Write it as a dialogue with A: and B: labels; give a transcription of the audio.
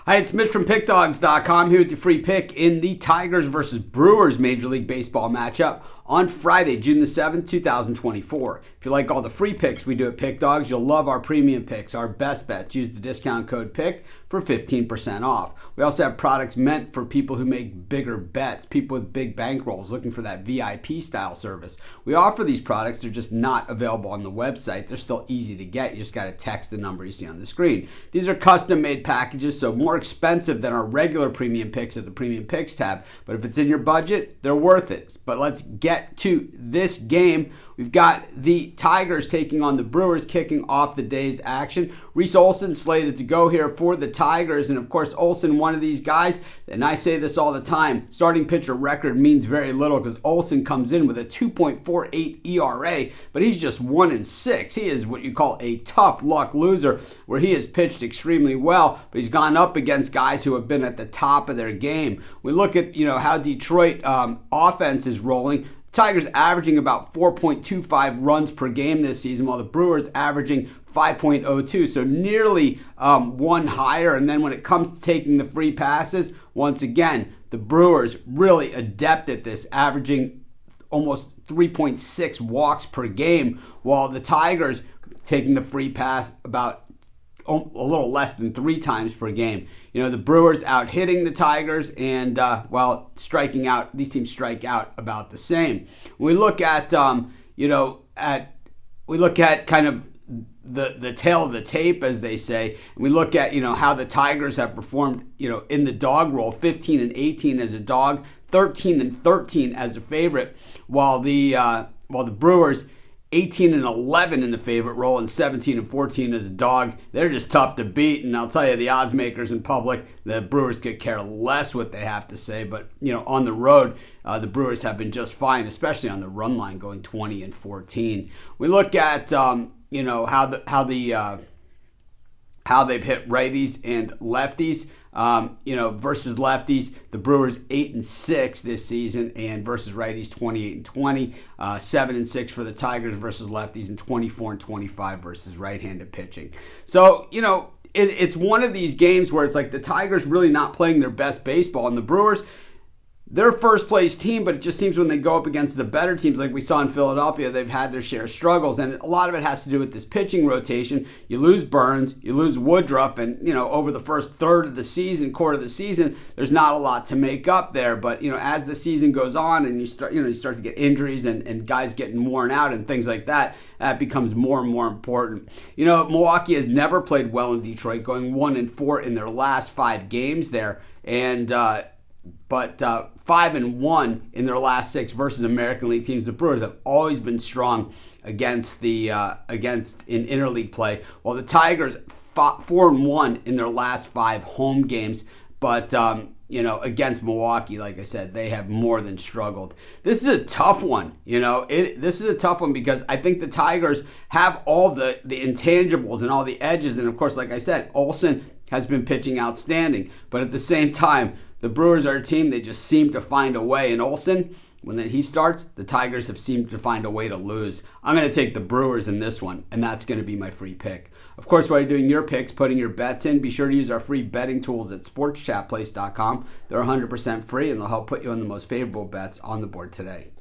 A: Hi, it's Mitch from Pickdawgz.com here with your free pick in the Tigers versus Brewers Major League Baseball matchup on Friday, June the 7th, 2024. If you like all the free picks we do at Pick Dawgz, you'll love our premium picks, our best bets. Use the discount code PICK for 15% off. We also have products meant for people who make bigger bets, people with big bankrolls looking for that VIP style service. We offer these products, they're just not available on the website. They're still easy to get. You just got to text the number you see on the screen. These are custom made packages, so more expensive than our regular premium picks at the premium picks tab. But if it's in your budget, they're worth it. But let's get to this game. We've got the Tigers taking on the Brewers, kicking off the day's action. Reese Olson slated to go here for the Tigers. And of course, Olson, one of these guys, and I say this all the time, starting pitcher record means very little because Olson comes in with a 2.48 ERA, but he's just 1-6. He is what you call a tough luck loser, where he has pitched extremely well, but he's gone up against guys who have been at the top of their game. We look at how Detroit offense is rolling. Tigers averaging about 4.25 runs per game this season, while the Brewers averaging 5.02, so nearly one higher. And then when it comes to taking the free passes, once again, the Brewers really adept at this, averaging almost 3.6 walks per game, while the Tigers taking the free pass about a little less than 3 times per game. The Brewers out hitting the Tigers and, striking out. These teams strike out about the same. When we look at, we look at kind of the tail of the tape, as they say. And we look at, how the Tigers have performed, in the dog roll, 15-18 as a dog, 13-13 as a favorite, while the Brewers 18-11 in the favorite role and 17-14 as a dog. They're just tough to beat, and I'll tell you, the odds makers in public, the Brewers could care less what they have to say. But on the road, the Brewers have been just fine, especially on the run line, going 20-14. We look at how they've hit righties and lefties. Versus lefties, the Brewers 8-6 this season, and versus righties 28-20, 7-6 for the Tigers versus lefties, and 24-25 versus right-handed pitching. So it's one of these games where it's like the Tigers really not playing their best baseball, and the Brewers, they're a first place team, but it just seems when they go up against the better teams like we saw in Philadelphia, they've had their share of struggles. And a lot of it has to do with this pitching rotation. You lose Burns, you lose Woodruff, and over the first quarter of the season, there's not a lot to make up there. But as the season goes on and you start to get injuries and guys getting worn out and things like that, that becomes more and more important. Milwaukee has never played well in Detroit, going 1-4 in their last 5 games there, and but 5-1 in their last 6 versus American League teams. The Brewers have always been strong against in interleague play, while the Tigers 4-1 in their last 5 home games. But against Milwaukee, like I said, they have more than struggled. This is a tough one. This is a tough one because I think the Tigers have all the intangibles and all the edges, and of course, like I said, Olson has been pitching outstanding. But at the same time, the Brewers are a team, they just seem to find a way. And Olson, when he starts, the Tigers have seemed to find a way to lose. I'm going to take the Brewers in this one, and that's going to be my free pick. Of course, while you're doing your picks, putting your bets in, be sure to use our free betting tools at sportschatplace.com. They're 100% free, and they'll help put you on the most favorable bets on the board today.